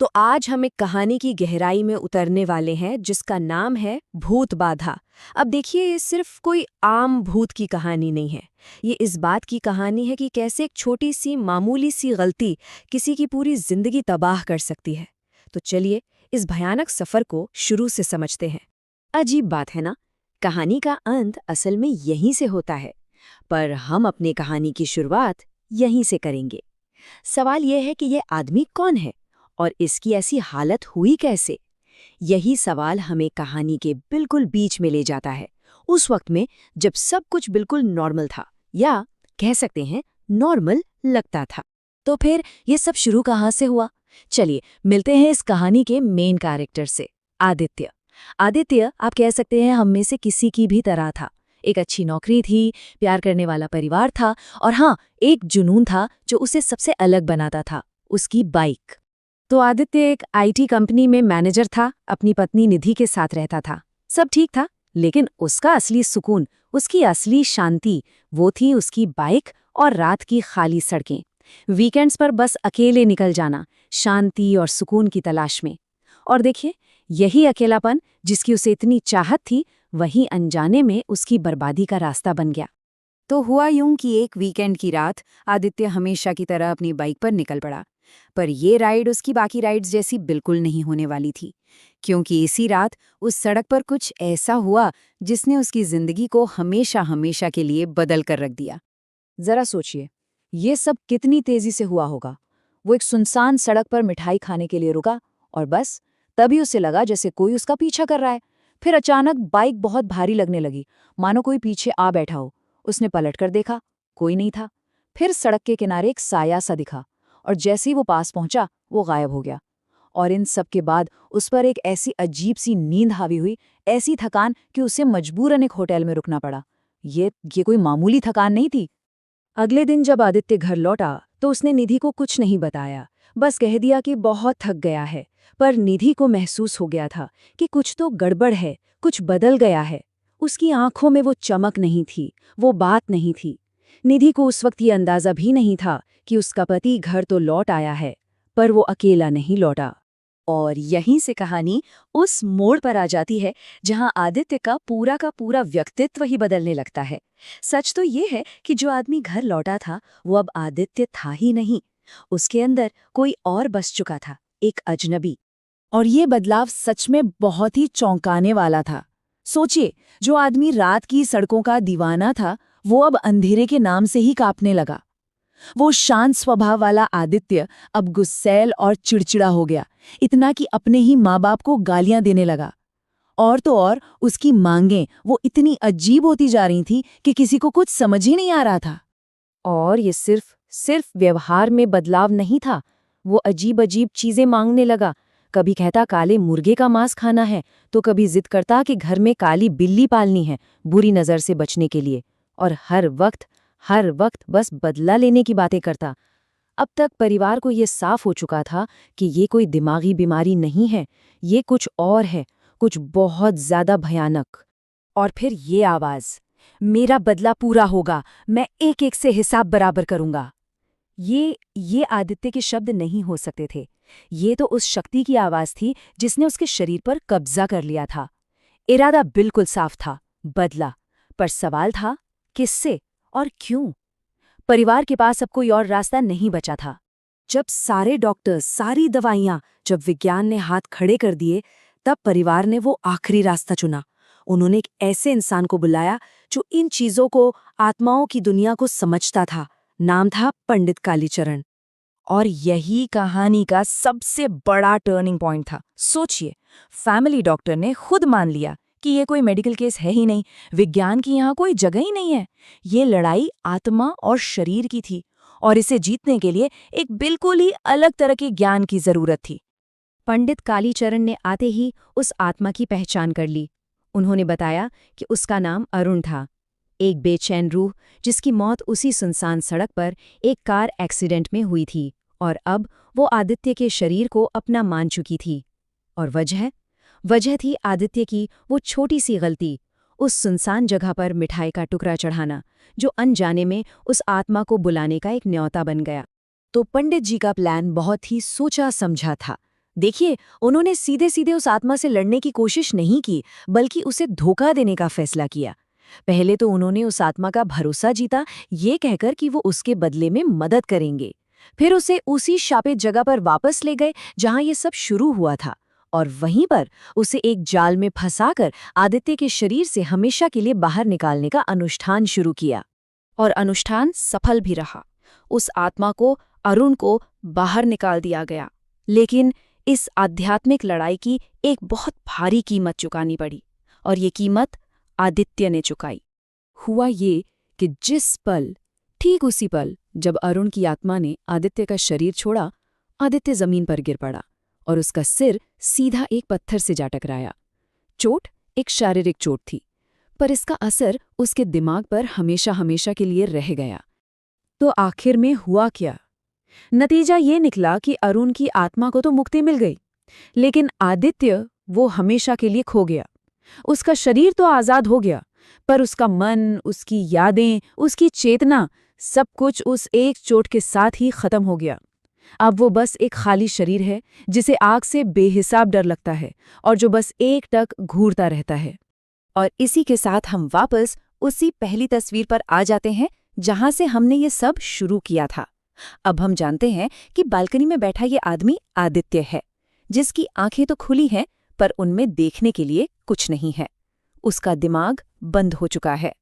तो आज हम एक कहानी की गहराई में उतरने वाले हैं जिसका नाम है भूत बाधा। अब देखिए, ये सिर्फ कोई आम भूत की कहानी नहीं है। ये इस बात की कहानी है कि कैसे एक छोटी सी मामूली सी गलती किसी की पूरी जिंदगी तबाह कर सकती है। तो चलिए इस भयानक सफर को शुरू से समझते हैं। अजीब बात है ना, कहानी का अंत असल में यहीं से होता है, पर हम अपनी कहानी की शुरुआत यहीं से करेंगे। सवाल यह है कि यह आदमी कौन है और इसकी ऐसी हालत हुई कैसे। यही सवाल हमें कहानी के बिल्कुल बीच में ले जाता है, उस वक्त में जब सब कुछ बिल्कुल नॉर्मल था, या कह सकते हैं नॉर्मल लगता था। तो फिर ये सब शुरू कहाँ से हुआ? चलिए मिलते हैं इस कहानी के मेन कैरेक्टर से, आदित्य। आदित्य आप कह सकते हैं हम में से किसी की भी तरह था। एक अच्छी नौकरी थी, प्यार करने वाला परिवार था, और हाँ, एक जुनून था जो उसे सबसे अलग बनाता था, उसकी बाइक। तो आदित्य एक आईटी कंपनी में मैनेजर था, अपनी पत्नी निधि के साथ रहता था। सब ठीक था, लेकिन उसका असली सुकून, उसकी असली शांति, वो थी उसकी बाइक और रात की खाली सड़कें। वीकेंड्स पर बस अकेले निकल जाना, शांति और सुकून की तलाश में। और देखिए, यही अकेलापन जिसकी उसे इतनी चाहत थी, वही अनजाने में उसकी बर्बादी का रास्ता बन गया। तो हुआ यूं कि एक वीकेंड की रात आदित्य हमेशा की तरह अपनी बाइक पर निकल पड़ा। पर ये राइड उसकी बाकी राइड्स जैसी बिल्कुल नहीं होने वाली थी, क्योंकि इसी रात उस सड़क पर कुछ ऐसा हुआ जिसने उसकी जिंदगी को हमेशा हमेशा के लिए बदल कर रख दिया। जरा सोचिए, ये सब कितनी तेजी से हुआ होगा। वो एक सुनसान सड़क पर मिठाई खाने के लिए रुका, और बस तभी उसे लगा जैसे कोई उसका पीछा कर रहा है। फिर अचानक बाइक बहुत भारी लगने लगी, मानो कोई पीछे आ बैठा हो। उसने पलटकर देखा, कोई नहीं था। फिर सड़क के किनारे एक साया सा दिखा, और जैसे ही वो पास पहुंचा, वो गायब हो गया। और इन सब के बाद उस पर एक ऐसी अजीब सी नींद हावी हुई, ऐसी थकान कि उसे मजबूरन एक होटल में रुकना पड़ा। ये कोई मामूली थकान नहीं थी। अगले दिन जब आदित्य घर लौटा तो उसने निधि को कुछ नहीं बताया, बस कह दिया कि बहुत थक गया है। पर निधि को महसूस हो गया था कि कुछ तो गड़बड़ है, कुछ बदल गया है। उसकी आंखों में वो चमक नहीं थी, वो बात नहीं थी। निधि को उस वक्त ये अंदाजा भी नहीं था कि उसका पति घर तो लौट आया है, पर वो अकेला नहीं लौटा। और यहीं से कहानी उस मोड़ पर आ जाती है जहां आदित्य का पूरा व्यक्तित्व ही बदलने लगता है। सच तो ये है कि जो आदमी घर लौटा था वो अब आदित्य था ही नहीं, उसके अंदर कोई और बस चुका था, एक अजनबी। और ये बदलाव सच में बहुत ही चौंकाने वाला था। सोचिए, जो आदमी रात की सड़कों का दीवाना था, वो अब अंधेरे के नाम से ही कांपने लगा। वो शांत स्वभाव वाला आदित्य अब गुस्सैल और चिड़चिड़ा हो गया, इतना कि अपने ही माँ बाप को गालियां देने लगा। और तो और उसकी मांगें वो इतनी अजीब होती जा रही थी कि किसी को कुछ समझ ही नहीं आ रहा था। और ये सिर्फ व्यवहार में बदलाव नहीं था, वो अजीब अजीब चीजें मांगने लगा। कभी कहता काले मुर्गे का मांस खाना है, तो कभी जिद करता कि घर में काली बिल्ली पालनी है, बुरी नजर से बचने के लिए। और हर वक्त बस बदला लेने की बातें करता। अब तक परिवार को ये साफ हो चुका था कि ये कोई दिमागी बीमारी नहीं है, ये कुछ और है, कुछ बहुत ज्यादा भयानक। और फिर ये आवाज, मेरा बदला पूरा होगा, मैं एक एक से हिसाब बराबर करूंगा। ये आदित्य के शब्द नहीं हो सकते थे। ये तो उस शक्ति की आवाज थी जिसने उसके शरीर पर कब्जा कर लिया था। इरादा बिल्कुल साफ था, बदला। पर सवाल था, किससे और क्यों? परिवार के पास अब कोई और रास्ता नहीं बचा था। जब सारे डॉक्टर्स, सारी दवाइयां, जब विज्ञान ने हाथ खड़े कर दिए, तब परिवार ने वो आखिरी रास्ता चुना। उन्होंने एक ऐसे इंसान को बुलाया जो इन चीजों को, आत्माओं की दुनिया को समझता था। नाम था पंडित कालीचरण। और यही कहानी का सबसे बड़ा टर्निंग पॉइंट था। सोचिए, फैमिली डॉक्टर ने खुद मान लिया कि ये कोई मेडिकल केस है ही नहीं, विज्ञान की यहाँ कोई जगह ही नहीं है। ये लड़ाई आत्मा और शरीर की थी, और इसे जीतने के लिए एक बिल्कुल ही अलग तरह के ज्ञान की जरूरत थी। पंडित कालीचरण ने आते ही उस आत्मा की पहचान कर ली। उन्होंने बताया कि उसका नाम अरुण था, एक बेचैन रूह जिसकी मौत उसी सुनसान सड़क पर एक कार एक्सीडेंट में हुई थी, और अब वो आदित्य के शरीर को अपना मान चुकी थी। और वजह थी आदित्य की वो छोटी सी गलती, उस सुनसान जगह पर मिठाई का टुकड़ा चढ़ाना, जो अनजाने में उस आत्मा को बुलाने का एक न्योता बन गया। तो पंडित जी का प्लान बहुत ही सोचा समझा था। देखिए, उन्होंने सीधे सीधे उस आत्मा से लड़ने की कोशिश नहीं की, बल्कि उसे धोखा देने का फैसला किया। पहले तो उन्होंने उस आत्मा का भरोसा जीता, ये कहकर कि वो उसके बदले में मदद करेंगे। फिर उसे उसी शापित जगह पर वापस ले गए जहां ये सब शुरू हुआ था, और वहीं पर उसे एक जाल में फंसाकर आदित्य के शरीर से हमेशा के लिए बाहर निकालने का अनुष्ठान शुरू किया। और अनुष्ठान सफल भी रहा। उस आत्मा को, अरुण को, बाहर निकाल दिया गया। लेकिन इस आध्यात्मिक लड़ाई की एक बहुत भारी कीमत चुकानी पड़ी, और ये कीमत आदित्य ने चुकाई। हुआ ये कि जिस पल, ठीक उसी पल जब अरुण की आत्मा ने आदित्य का शरीर छोड़ा, आदित्य जमीन पर गिर पड़ा और उसका सिर सीधा एक पत्थर से जा टकराया। चोट एक शारीरिक चोट थी, पर इसका असर उसके दिमाग पर हमेशा हमेशा के लिए रह गया। तो आखिर में हुआ क्या? नतीजा ये निकला कि अरुण की आत्मा को तो मुक्ति मिल गई, लेकिन आदित्य, वो हमेशा के लिए खो गया। उसका शरीर तो आजाद हो गया, पर उसका मन, उसकी यादें, उसकी चेतना, सब कुछ उस एक चोट के साथ ही खत्म हो गया। अब वो बस एक खाली शरीर है जिसे आग से बेहिसाब डर लगता है और जो बस एक टक घूरता रहता है। और इसी के साथ हम वापस उसी पहली तस्वीर पर आ जाते हैं जहां से हमने ये सब शुरू किया था। अब हम जानते हैं कि बालकनी में बैठा ये आदमी आदित्य है, जिसकी आंखें तो खुली हैं, पर उनमें देखने के लिए कुछ नहीं है। उसका दिमाग बंद हो चुका है।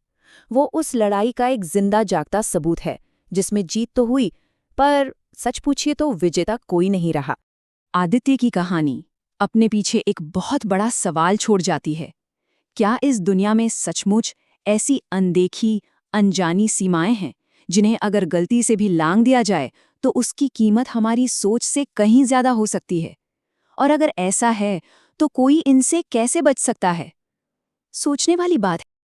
वो उस लड़ाई का एक जिंदा जागता सबूत है, जिसमें जीत तो हुई, पर सच पूछिए तो विजेता कोई नहीं रहा। आदित्य की कहानी अपने पीछे एक बहुत बड़ा सवाल छोड़ जाती है। क्या इस दुनिया में सचमुच ऐसी अनदेखी, अनजानी सीमाएं हैं जिन्हें अगर गलती से भी लांघ दिया जाए तो उसकी कीमत हमारी सोच से कहीं ज्यादा हो सकती है? और अगर ऐसा है तो कोई इनसे कैसे बच सकता है? सोचने वाली बात है।